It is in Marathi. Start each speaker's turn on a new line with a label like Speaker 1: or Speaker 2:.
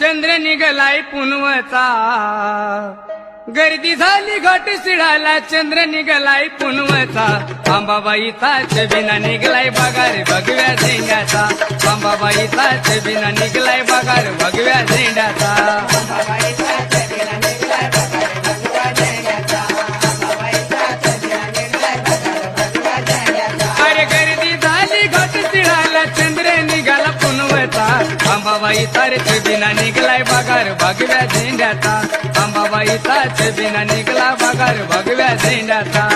Speaker 1: चंद्र निघलाय पुनवचा गर्दी झाली घाट शिळाला चंद्र निघलाय पुनवचा अंबाबाईचा छबिना निघलाय बघार भगव्या झेंड्याचा अंबाबाईचा छबिना निघलाय बघार भगव्या झेंड्याचा अरे गर्दी झाली घाट शिळाला चंद्र निघाला पुनवचा अंबाबाईचा रे छबिना निघलाय बघार भगव्या झेंड्याचा अंबाबाईचा छबिना निघला बघार भगव्या झेंड्याचा